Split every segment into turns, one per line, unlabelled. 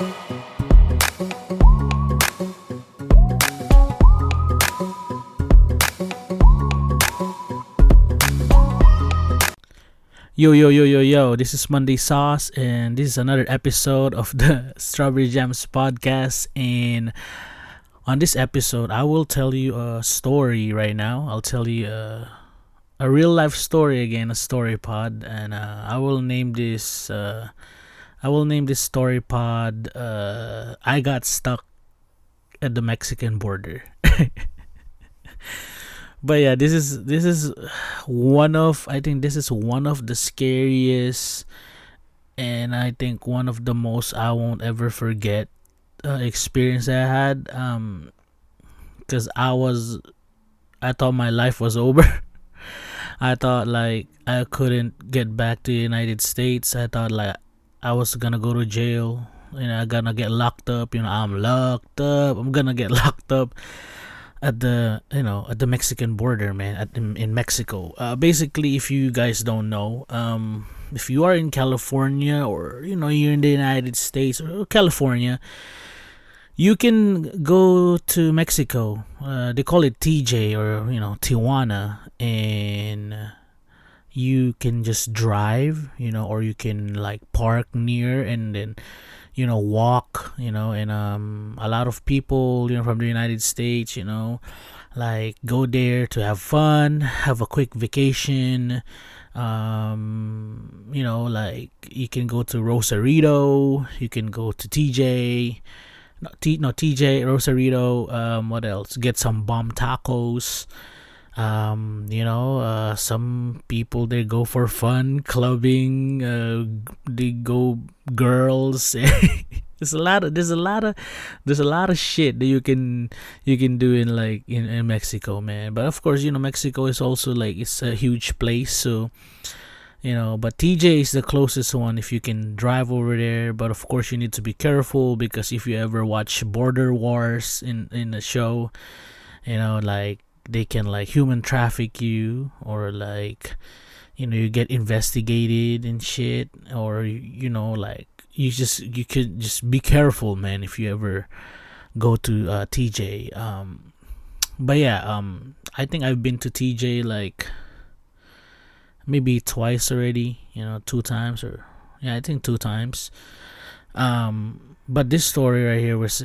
Yo, yo, yo, yo, yo, this is Monday Sauce, and this is another episode of the Strawberry Jams podcast. And on this episode, I will tell you a story right now. I'll tell you a real life story again, a story pod, and I will name this story pod. I got stuck at the Mexican border. But yeah, this is one of I think this is one of the scariest, and I think one of the most I won't ever forget experience I had. Because I thought my life was over. I thought like I couldn't get back to the United States. I thought like I was gonna go to jail. I'm gonna get locked up. I'm locked up. I'm gonna get locked up at the Mexican border, man, in Mexico. Basically, if you guys don't know, if you are in California, or you're in the United States or California, you can go to Mexico. They call it TJ, or Tijuana, and you can just drive, or you can like park near and then walk, and a lot of people from the United States, like go there to have fun, have a quick vacation. Like you can go to Rosarito, you can go to TJ, TJ, Rosarito. What else? Get some bomb tacos. Some people, they go for fun, clubbing. They go girls. There's a lot of shit that you can do in Mexico, man. But of course, Mexico is also like, it's a huge place, so but TJ is the closest one if you can drive over there. But of course, you need to be careful, because if you ever watch Border Wars in the show, like they can like human traffic you, or like you get investigated and shit, or like you could just be careful, man, if you ever go to TJ. But yeah, I think I've been to TJ like maybe twice already, two times, or yeah, I think two times. But this story right here is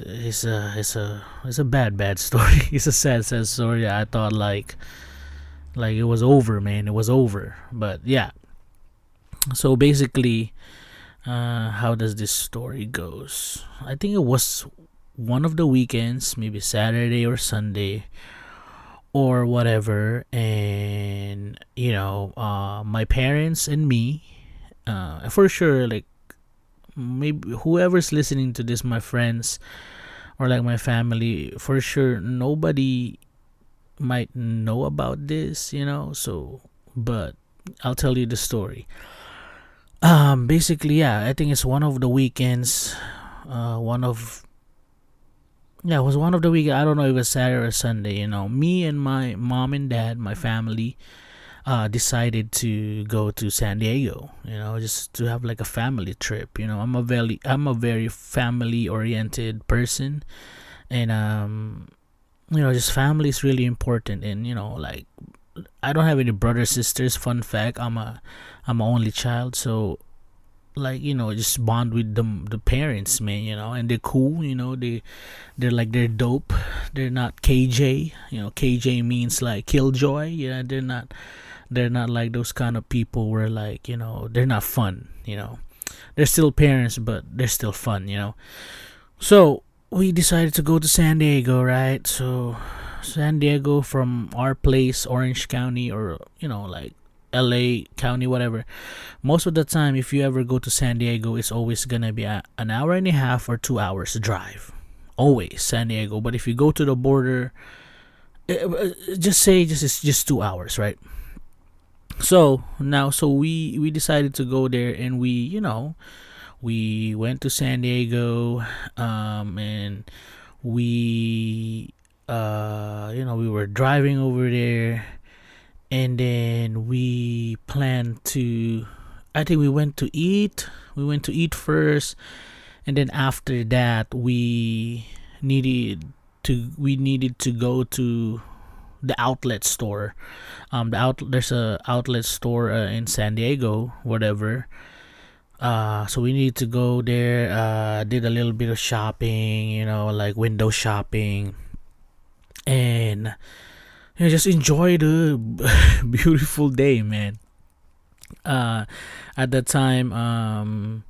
a bad story. It's a sad story. I thought like it was over, man. It was over. But yeah. So basically, how does this story goes? I think it was one of the weekends, maybe Saturday or Sunday or whatever, and my parents and me, for sure, like maybe whoever's listening to this, my friends or like my family, for sure nobody might know about this, so, but I'll tell you the story. Basically, yeah, I think it's one of the weekends. It was one of the weekend. I don't know if it was Saturday or Sunday. Me and my mom and dad, my family, decided to go to San Diego, just to have like a family trip. I'm a very family oriented person, and just family is really important. And like, I don't have any brothers, sisters. Fun fact, I'm an only child, so like just bond with the parents, man. And they're cool. They're dope. They're not KJ. KJ means like killjoy. Yeah, they're not like those kind of people where like they're not fun. They're still parents, but they're still fun. So we decided to go to San Diego, right? So San Diego, from our place, Orange County, or like LA County, whatever. Most of the time, if you ever go to San Diego, it's always gonna be an hour and a half or 2 hours drive. Always San Diego. But if you go to the border, just say it's just 2 hours, right? So we decided to go there, and we went to San Diego, and we were driving over there, and then we planned to, I think we went to eat first, and then after that we needed to go to the outlet store. There's a outlet store in San Diego, whatever. So we need to go there. Did a little bit of shopping, like window shopping, and just enjoy the beautiful day, man. At that time,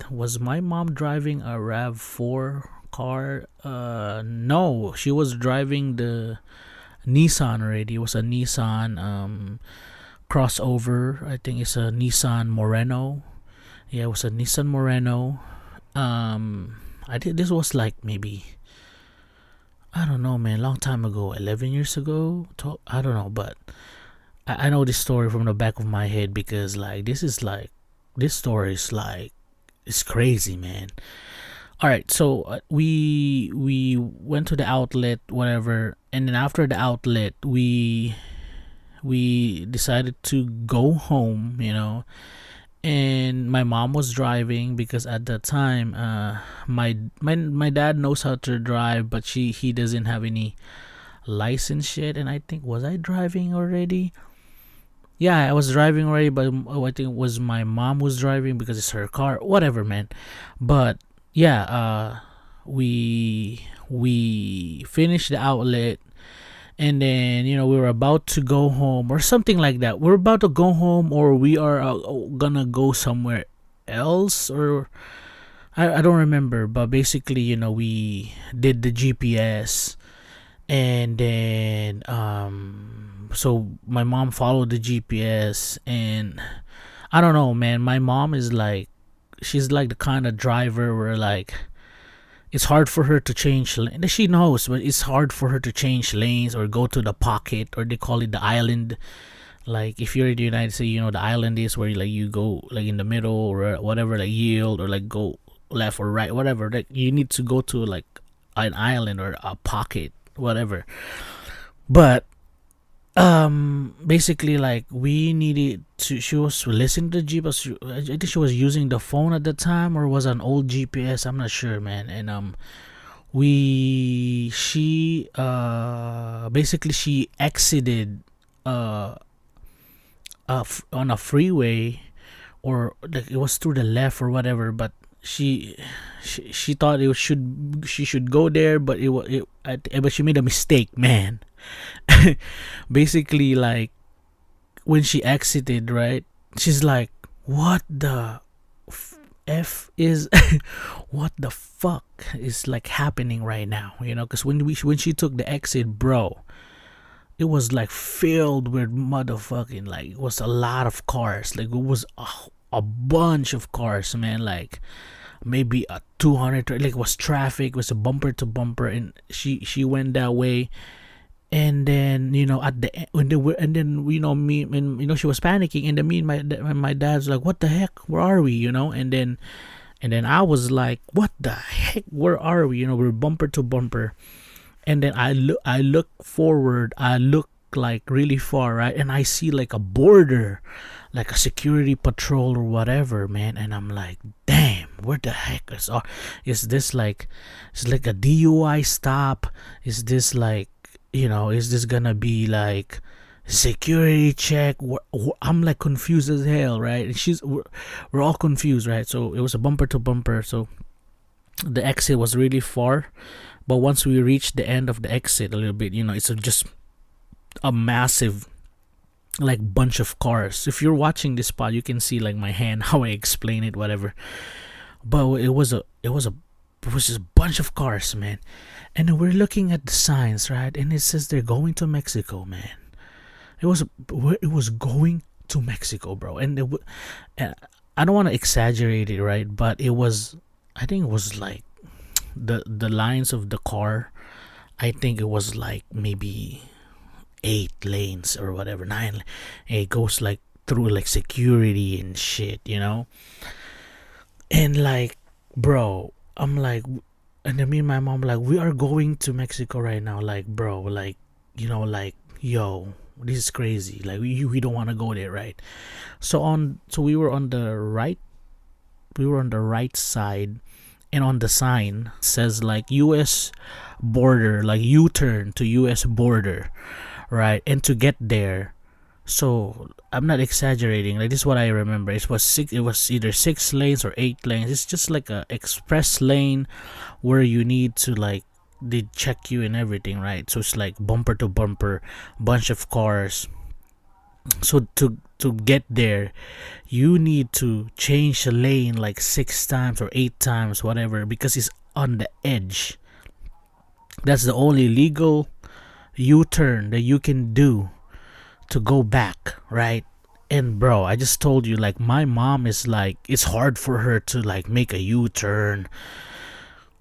was my mom driving a Rav4 car? No, she was driving the Nissan already. It was a Nissan crossover. I think it's a Nissan Moreno. Yeah, it was a Nissan Moreno. I think this was like maybe, I don't know, man, long time ago, 11 years ago. I don't know, but I know this story from the back of my head because like this story is like it's crazy, man. All right, so we went to the outlet, whatever, and then after the outlet, we decided to go home, and my mom was driving because at that time, my dad knows how to drive, but he doesn't have any license yet, and I think was I driving already? Yeah, I was driving already, but I think it was my mom was driving because it's her car, whatever, man. But yeah, we finished the outlet, and then we were about to go home or something like that. We're about to go home, or we are gonna go somewhere else, or I don't remember. But basically, we did the GPS, and then so my mom followed the GPS, and I don't know, man. My mom is like, she's like the kind of driver where like it's hard for her to change lane. She knows, but it's hard for her to change lanes or go to the pocket, or they call it the island. Like if you're in the United States, the island is where like you go like in the middle or whatever, like yield or like go left or right, whatever. Like you need to go to like an island or a pocket, whatever. But basically like we needed to, she was listening to the GPS. I think she was using the phone at the time, or was an old GPS, I'm not sure, man. And she basically she exited on a freeway, or like it was through the left or whatever, but she thought she should go there, but but she made a mistake, man. Basically like when she exited, right, she's like, what the f is what the fuck is like happening right now, because when she took the exit, bro, it was like filled with motherfucking, like it was a lot of cars, like it was a bunch of cars, man, like maybe a 200, like it was traffic, it was a bumper to bumper, and she went that way. And then at the end, and then me, and she was panicking, and then me and my dad's like, what the heck, where are we, and then I was like, what the heck, where are we, we're bumper to bumper. And then I look forward, I look like really far, right, and I see like a border, like a security patrol or whatever, man. And I'm like, damn, where the heck is this? Like, it's like a DUI stop? Is this like, is this gonna be like security check? I'm like confused as hell, right? And we're all confused, right? So it was a bumper to bumper, so the exit was really far, but once we reached the end of the exit a little bit, it's just a massive like bunch of cars. If you're watching this spot, you can see like my hand how I explain it, whatever. But it was just a bunch of cars, man. And then we're looking at the signs, right, and it says they're going to Mexico, man. It was going to Mexico, bro. And I don't want to exaggerate it, right, but I think it was like the lines of the car, I think it was like maybe 8 lanes or whatever, 9. It goes like through like security and shit, and like, bro, I'm like, and then me and my mom like, we are going to Mexico right now, like, bro, like, like, yo, this is crazy, like we don't want to go there, right? So we were on the right on the right side, and on the sign says like US border, like U-turn to US border, right? And to get there, so I'm not exaggerating. Like, this is what I remember. It was six. It was either 6 lanes or 8 lanes. It's just like a express lane where you need to like they check you and everything, right? So it's like bumper to bumper, bunch of cars. So to get there, you need to change the lane like 6 times or 8 times, whatever, because it's on the edge. That's the only legal U-turn that you can do to go back, right? And bro, I just told you, like, my mom is like, it's hard for her to like make a U-turn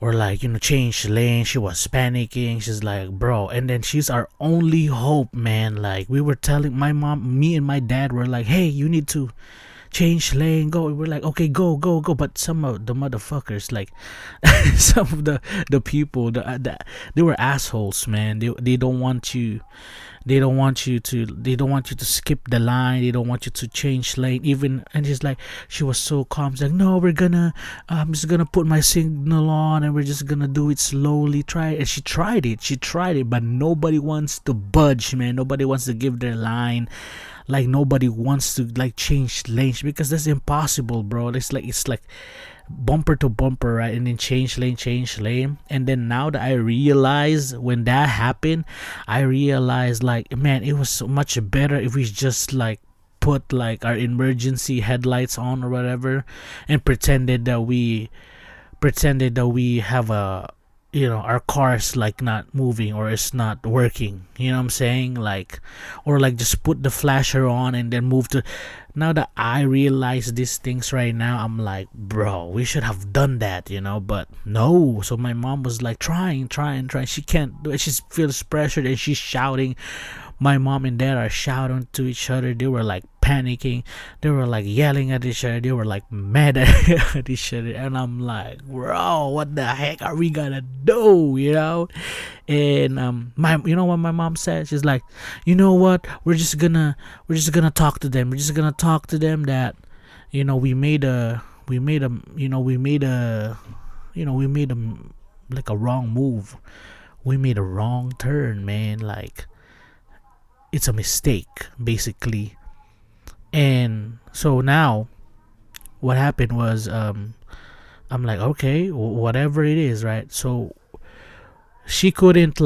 or like, change lane. She was panicking. She's like, bro, and then she's our only hope, man. Like, we were telling my mom, me and my dad were like, hey, you need to change lane, go. We're like, okay, go, go, go. But some of the motherfuckers, like, some of the people, they were assholes, man. They don't want you. They don't want you to. They don't want you to skip the line. They don't want you to change lane. Even, and she's like, she was so calm. She's like, no, we're gonna. I'm just gonna put my signal on, and we're just gonna do it slowly. Try it. And she tried it. She tried it, but nobody wants to budge, man. Nobody wants to give their line. Like, nobody wants to like change lanes because that's impossible, bro. It's like bumper to bumper, right? And then change lane. And then now that I realize, when that happened, I realized, like, man, it was so much better if we just like put like our emergency headlights on or whatever, and pretended that we have a, our car's like not moving or it's not working, you know what I'm saying? Like, or like just put the flasher on and then move to. Now that I realize these things right now, I'm like, bro, we should have done that, but no. So my mom was like trying. She can't do it. She feels pressured and she's shouting. My mom and dad are shouting to each other. They were like panicking. They were like yelling at each other. They were like mad at each other. And I'm like, bro, what the heck are we gonna do? And you know what my mom said? She's like, you know what? We're just gonna talk to them. We're just gonna talk to them that, we made a like a wrong move. We made a wrong turn, man. Like, it's a mistake, basically. And so now what happened was, I'm like, okay, whatever it is, right? So she couldn't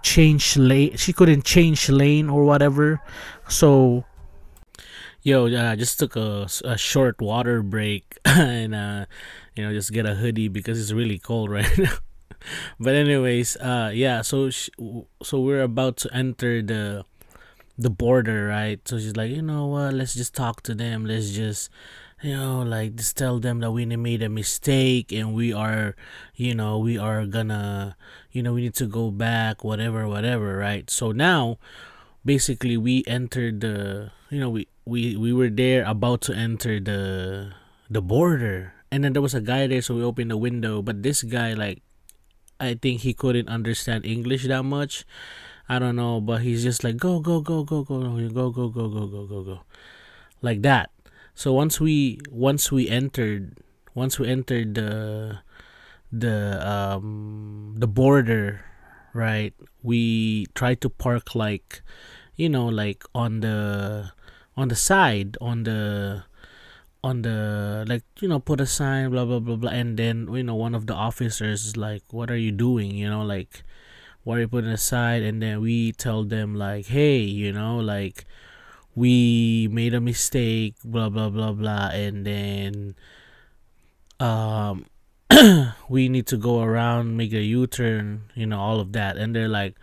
change lane. She couldn't change lane or whatever. So I just took a short water break and just get a hoodie because it's really cold right now. But anyways, so we're about to enter the border, right? So she's like, you know what, let's just talk to them. Let's just just tell them that we made a mistake and we are gonna, we need to go back, whatever, right? So now basically we entered the, we were there about to enter the border, and then there was a guy there, so we opened the window. But this guy, like, I think he couldn't understand English that much. I don't know, but he's just like, go, go, go, go, go, go, go, go, go, go, go, go, go, like that. So once we entered the border, right? We tried to park like, like on the side, on the like, put a sign, blah blah blah blah. And then one of the officers is like, what are you doing, like, why are you putting aside? And then we tell them like, hey, like, we made a mistake, blah blah blah blah. And then we need to go around, make a U-turn, all of that. And they're like,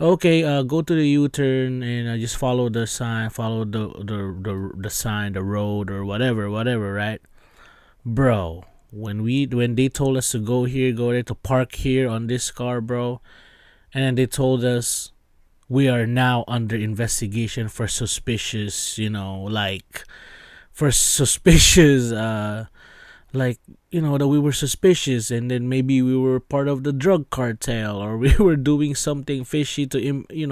okay, go to the U-turn and just follow the sign, follow the sign, the road, or whatever, right? Bro, when they told us to go there, to park here on this car, bro, and then they told us we are now under investigation for suspicious, like, that we were suspicious, and then maybe we were part of the drug cartel, or we were doing something fishy to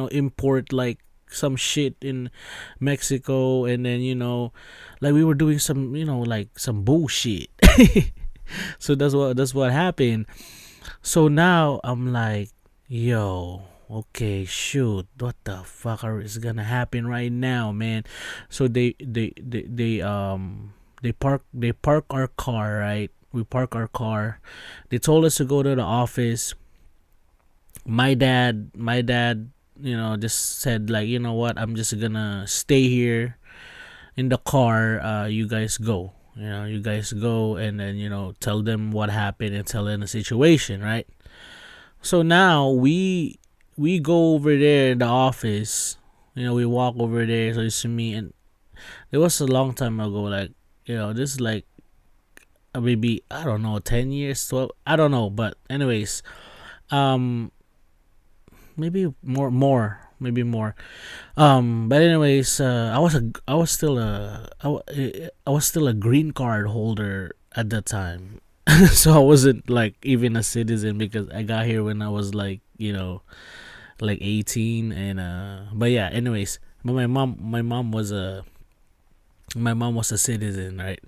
import like some shit in Mexico, and then like we were doing some like some bullshit. So that's what happened. So now I'm like, yo, okay, shoot, what the fuck is gonna happen right now, man? So they park our car, right? We park our car. They told us to go to the office. My dad, just said like, you know what? I'm just gonna stay here in the car. You guys go. You guys go, and then tell them what happened and tell them the situation, right? So now we go over there in the office. We walk over there. So it's me, and it was a long time ago. Like this is like maybe I don't know, 10 years, 12. I don't know, but anyways, um, maybe maybe more. But anyways, I was still a green card holder at that time. So I wasn't like even a citizen because I got here when I was like like 18, and but yeah, anyways, but my mom was a citizen, right?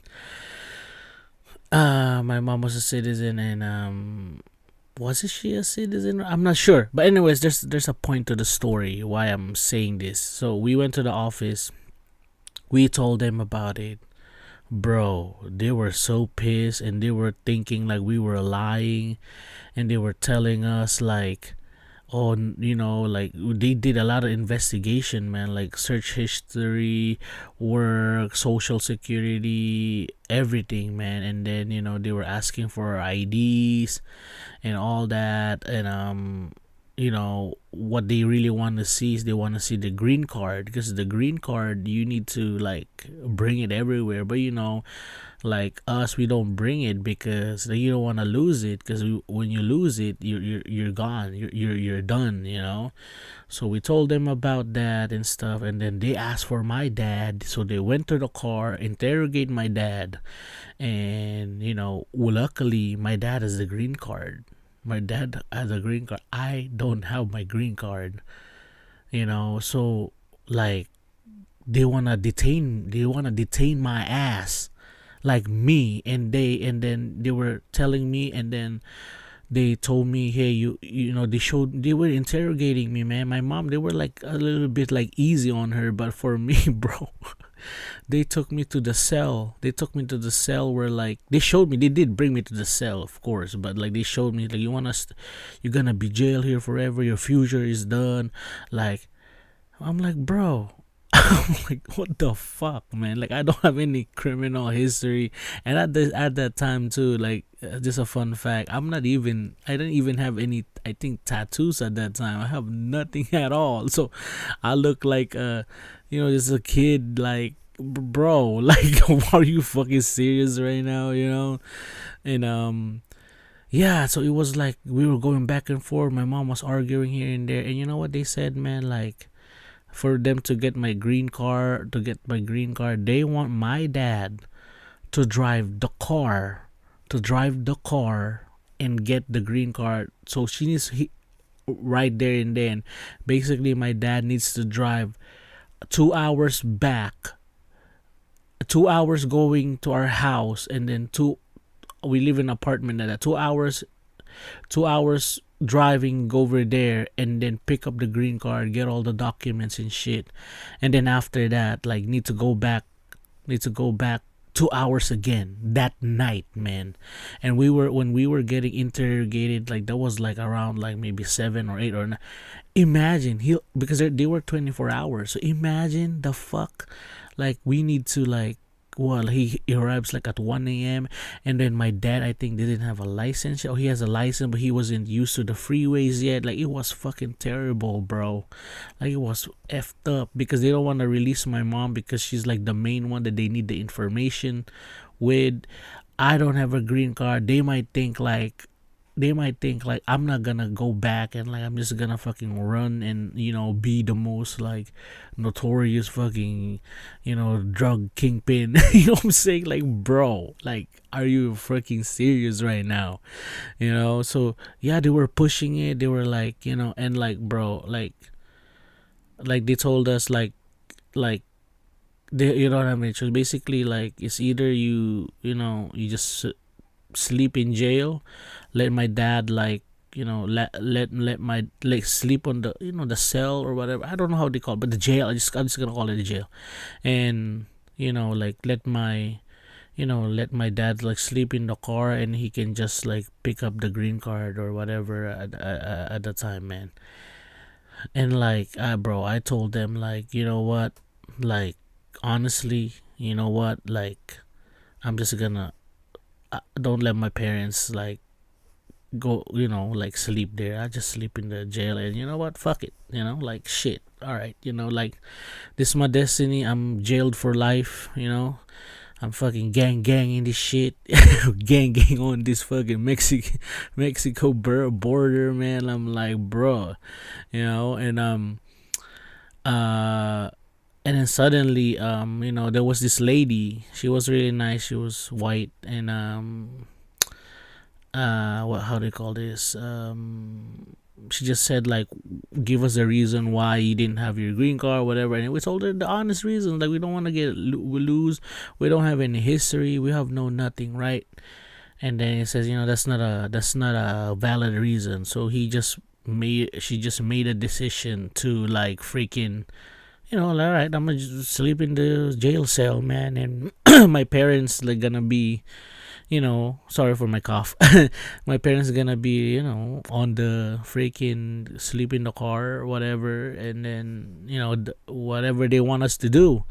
My mom was a citizen, and wasn't she a citizen? I'm not sure, but anyways, there's a point to the story why I'm saying this. So we went to the office. We told them about it. Bro, they were so pissed, and they were thinking like we were lying, and they were telling us like, oh, like they did a lot of investigation, man, like search history, work, social security, everything, man. And then they were asking for our IDs and all that. And what they really want to see is they want to see the green card, because the green card you need to like bring it everywhere. But like us, we don't bring it because you don't want to lose it, because when you lose it, you're gone, you're done, so we told them about that and stuff, and then they asked for my dad. So they went to the car, interrogate my dad. And luckily my dad has the green card. My dad has a green card. I don't have my green card. So like they wanna detain my ass, like me. And then they were telling me, and then they told me, hey, they were interrogating me, man. My mom, they were like a little bit like easy on her, but for me, bro, they took me to the cell. They took me to the cell where like they showed me. They did bring me to the cell, of course, but like they showed me like, you're gonna be jailed here forever. Your future is done. Like I'm like, bro. I'm like, what the fuck, man? Like, I don't have any criminal history, and at that time too, like, just a fun fact, I didn't even have any, I think, tattoos at that time. I have nothing at all, so I look like, just a kid, like, bro, like, are you fucking serious right now, And yeah, so it was like we were going back and forth. My mom was arguing here and there, and you know what they said, man? Like, for them to get my green card, they want my dad to drive the car, and get the green card. So she needs right there and then. Basically, my dad needs to drive 2 hours back, 2 hours going to our house, and then we live in an apartment, at 2 hours driving, go over there, and then pick up the green card, get all the documents and shit. And then after that, like, need to go back 2 hours again that night, man. And when we were getting interrogated, like, that was like around like maybe 7 or 8 or 9. Imagine, because they were 24 hours, so imagine the fuck. Like, we need to, like, well, he arrives like at 1 a.m. And then my dad, I think, didn't have a license. Oh, he has a license, but he wasn't used to the freeways yet. Like, it was fucking terrible, bro. Like, it was effed up, because they don't want to release my mom, because she's like the main one that they need the information with. I don't have a green card. They might think like I'm not gonna go back, and like I'm just gonna fucking run and be the most like notorious fucking drug kingpin. You know what I'm saying? Like, bro, like, are you freaking serious right now? So yeah, they were pushing it. They were like, and like, bro, like, Like they told us like you don't have any choice. Basically, like it's either you just sleep in jail, let my dad like let my like sleep on the the cell or whatever. I don't know how they call it, but the jail. I'm just gonna call it the jail, and like let my dad like sleep in the car, and he can just like pick up the green card or whatever at the time, man. And like, bro, I told them like, you know what, like honestly, you know what, like I'm just gonna don't let my parents like go, like sleep there. I just sleep in the jail, and you know what, fuck it, like shit. All right, like this is my destiny. I'm jailed for life. I'm fucking gang in this shit, gang on this fucking Mexico border, man. I'm like, bro, and uh and then suddenly there was this lady. She was really nice. She was white, and what how do you call this, she just said like, give us a reason why you didn't have your green card or whatever, and we told her the honest reason, like we don't want to we lose, we don't have any history, we have no nothing, right? And then it says, that's not a valid reason. So she just made a decision to like freaking, all right, I'm gonna just sleep in the jail cell, man, and my parents like gonna be, sorry for my cough. My parents are gonna be, on the freaking sleep in the car or whatever, and then, whatever they want us to do.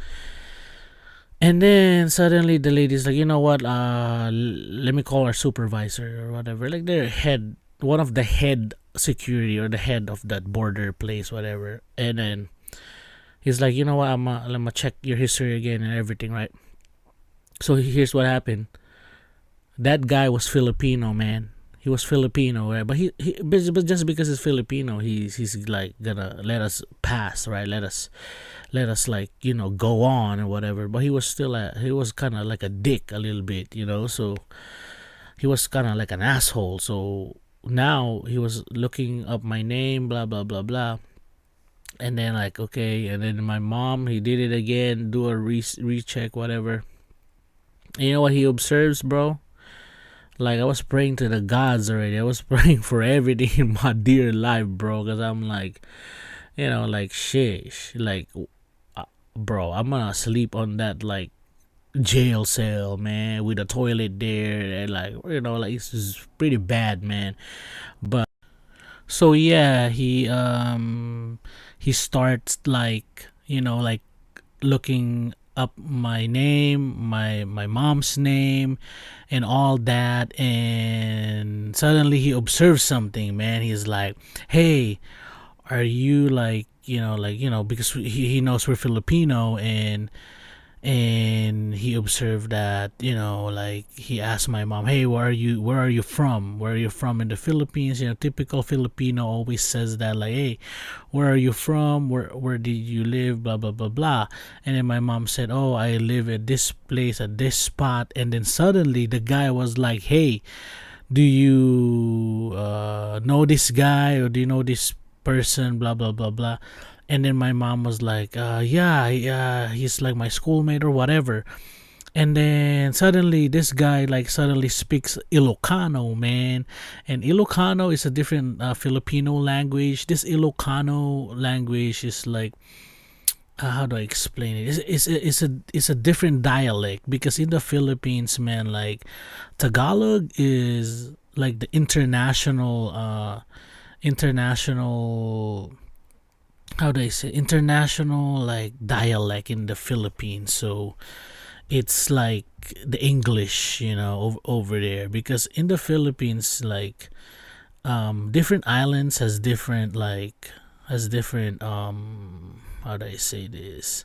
And then suddenly the lady's like, you know what, let me call our supervisor or whatever, like their head, one of the head security or the head of that border place, whatever. And then he's like, you know what, let me check your history again and everything, right? So here's what happened. That guy was Filipino, man. He was Filipino, right? But but just because he's Filipino, he's like gonna let us pass, right? Let us like go on or whatever. But he was kind of like a dick a little bit, So he was kind of like an asshole. So now he was looking up my name, blah blah blah blah. And then like, okay, and then my mom, he did it again, do a recheck, whatever. And you know what he observes, bro? Like I was praying to the gods already. I was praying for everything in my dear life, bro. Cause I'm like, like shit, like, bro, I'm gonna sleep on that like jail cell, man, with a toilet there, and like, like it's just pretty bad, man. But so yeah, he starts like, like looking up my name, my mom's name, and all that. And suddenly he observes something, man. He's like, "Hey, are you like, because he knows we're Filipino, and he observed that, like he asked my mom, hey, where are you from, in the Philippines? Typical Filipino always says that, like, hey, where are you from, where did you live, blah blah blah blah. And then my mom said, oh, I live at this place, at this spot. And then suddenly the guy was like, hey, do you know this guy, or do you know this person, blah blah blah blah. And then my mom was like, yeah, he's like my schoolmate or whatever. And then suddenly this guy like suddenly speaks Ilocano, man. And Ilocano is a different Filipino language. This Ilocano language is like, how do I explain it? It's a different dialect, because in the Philippines, man, like Tagalog is like the international, how do I say, international like dialect in the Philippines. So it's like the English, over there, because in the Philippines, like different islands has different how do I say this?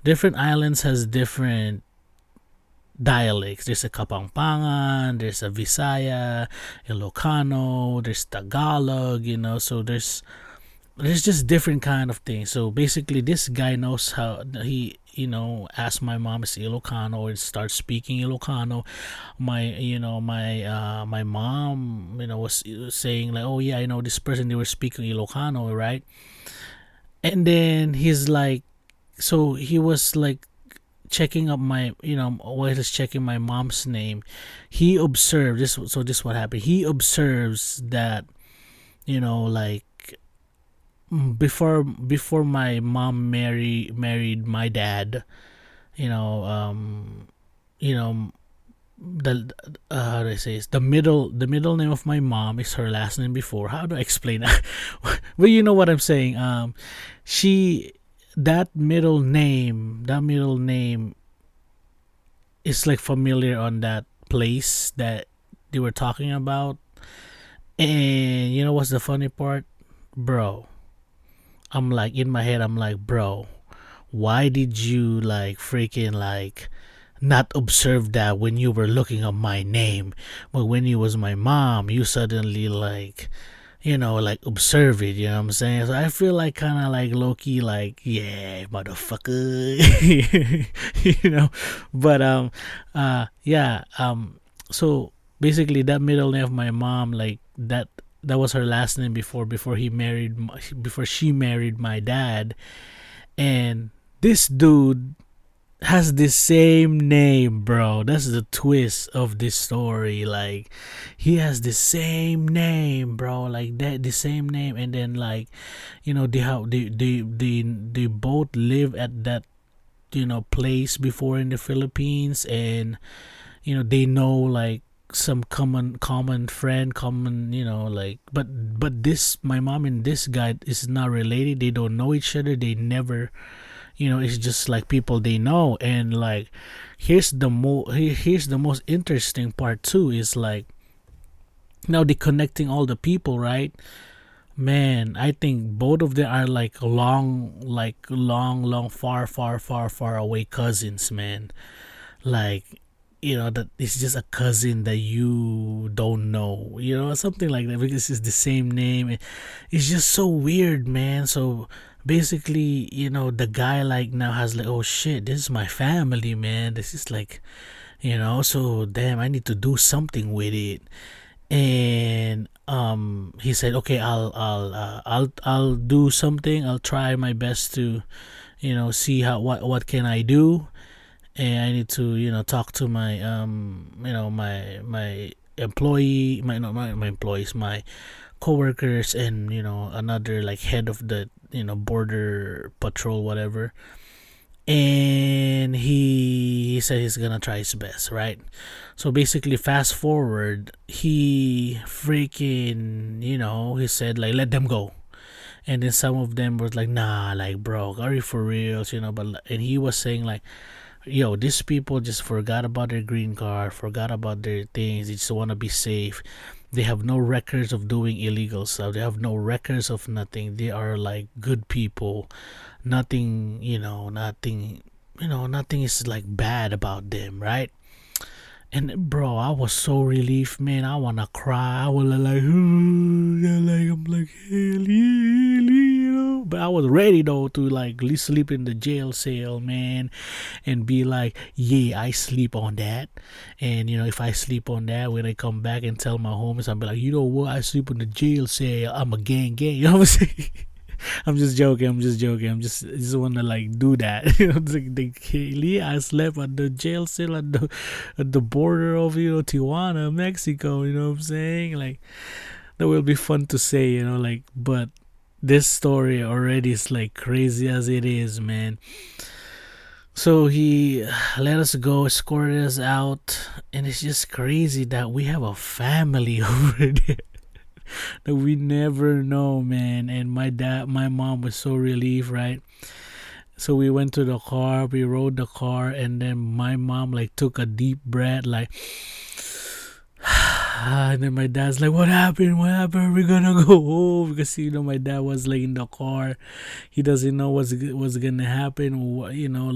Different islands has different dialects. There's a Kapampangan, there's a Visaya, Ilocano, there's Tagalog, so there's just different kind of things. So basically this guy knows how he asked my mom is Ilocano, and starts speaking Ilocano. My mom was saying like, oh yeah, I know this person, they were speaking Ilocano, right? And then he's like, so he was like checking up my, while he's checking my mom's name, he observed this. So this what happened. He observes that, like, before my mom married my dad, you know, you know, the how do I say this? The middle name of my mom is her last name before. How do I explain that? Well, you know what I'm saying. She that middle name is like familiar on that place that they were talking about. And you know what's the funny part, bro? I'm like in my head. I'm like, bro, why did you like freaking like not observe that when you were looking up my name, but when you was my mom you suddenly like, like observe it, you know what I'm saying? So I feel like kind of like low-key like, yeah, motherfucker. But yeah, so basically that middle name of my mom, like that was her last name before she married my dad. And this dude has the same name, bro. That's the twist of this story. Like, he has the same name, bro. Like that, the same name, and then like, they both live at that place before in the Philippines, and they know like some common friend, common, like, but this my mom and this guy is not related. They don't know each other. They never, it's just like people they know. And like, here's the most interesting part too, is like, now they connecting all the people, right? Man, I think both of them are like long, far away cousins, man. Like, that it's just a cousin that you don't know, something like that, because it's the same name. It's just so weird, man. So basically, the guy like now has like, oh shit, this is my family, man. This is like, so damn, I need to do something with it. And he said, okay, I'll do something. I'll try my best to, see how what can I do. And I need to, talk to my my employee, my not my employees, my coworkers, and another like head of the border patrol, whatever. And he said he's gonna try his best, right? So basically, fast forward, he freaking, he said like, let them go. And then some of them was like, nah, like, bro, are you for reals, but and he was saying like, yo, these people just forgot about their green card, forgot about their things. They just want to be safe. They have no records of doing illegal stuff. They have no records of nothing. They are like good people. Nothing, nothing is like bad about them, right? And bro, I was so relieved, man. I wanna cry. I was like, I'm like, hell yeah, But I was ready though to like sleep in the jail cell, man, and be like, yeah, I sleep on that. And if I sleep on that, when I come back and tell my homies, I'll be like, you know what? I sleep in the jail cell. I'm a gang. You know what I'm saying? I'm just joking. I just want to like do that. I slept at the jail cell at the border of Tijuana, Mexico. You know what I'm saying? Like, that will be fun to say. Like, but this story already is like crazy as it is, man. So he let us go, escorted us out, and it's just crazy that we have a family over there that we never know, man. And my mom was so relieved, right? So we went to the car, we rode the car, and then my mom like took a deep breath, like, and then my dad's like, what happened? We're gonna go home, because my dad was like in the car. He doesn't know what's gonna happen.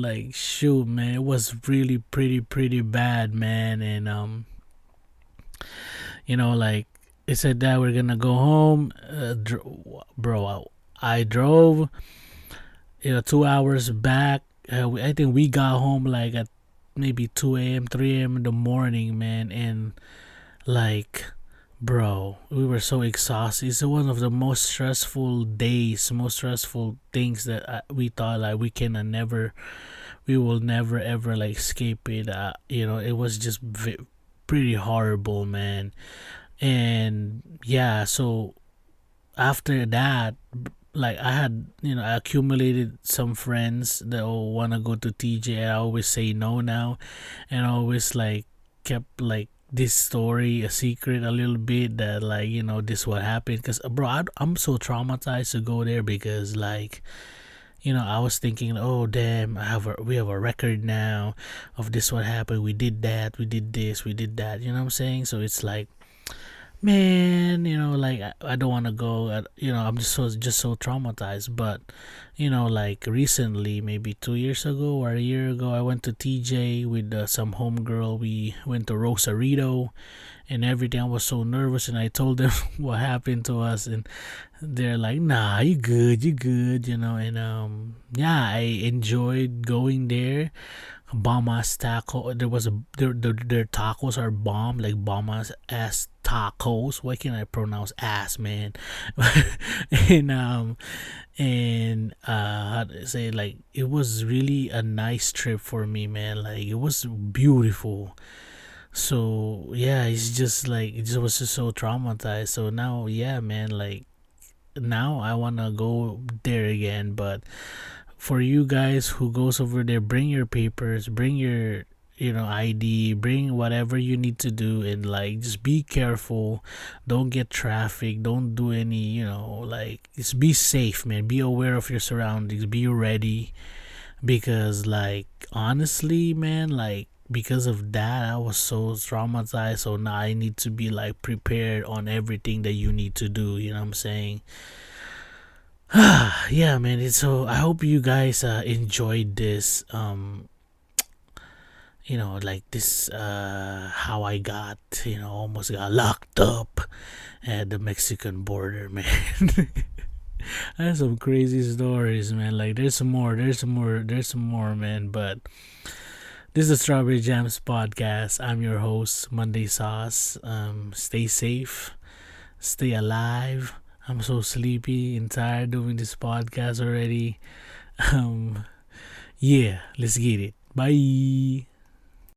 Like, shoot, man, it was really pretty bad, man. And like, it said that we're gonna go home. Bro, I drove 2 hours back. I think we got home like at maybe 2 a.m 3 a.m in the morning, man. And like, Bro, we were so exhausted. It's one of the most stressful days, most stressful things that we thought like we will never ever like escape it. It was just pretty horrible, man. And yeah, so after that, like I had, I accumulated some friends that all want to go to TJ. I always say no now, and I always like kept like this story a secret a little bit that like this what happened because bro I'm so traumatized to go there because like I was thinking, oh damn, we have a record now of this what happened. We did that, we did this, we did that. You know what I'm saying? So it's like, man, like I don't want to go. I'm just so traumatized. But like recently, maybe 2 years ago or a year ago, I went to TJ with some homegirl. We went to Rosarito and everything. I was so nervous, and I told them what happened to us, and they're like, "Nah, you good, you good," And yeah, I enjoyed going there. Bomb ass taco. There was their tacos are bomb, like bomb ass tacos. Why can't I pronounce ass, man? and how to say, like, it was really a nice trip for me, man. Like, it was beautiful. So yeah, it's just like it just was just so traumatized. So now, yeah, man, like now I wanna go there again. But for you guys who goes over there, bring your papers, bring your ID, bring whatever you need to do, and like just be careful. Don't get traffic. Don't do any, like just be safe, man. Be aware of your surroundings. Be ready because like honestly, man, like because of that I was so traumatized. So now I need to be like prepared on everything that you need to do. You know what I'm saying? Yeah, man. So I hope you guys enjoyed this. Like this. How I got almost got locked up at the Mexican border, man. I have some crazy stories, man. Like there's some more. There's some more, man. But this is the Strawberry Jams podcast. I'm your host, Monday Sauce. Stay safe. Stay alive. I'm so sleepy and tired doing this podcast already. Um, yeah, let's get it. Bye.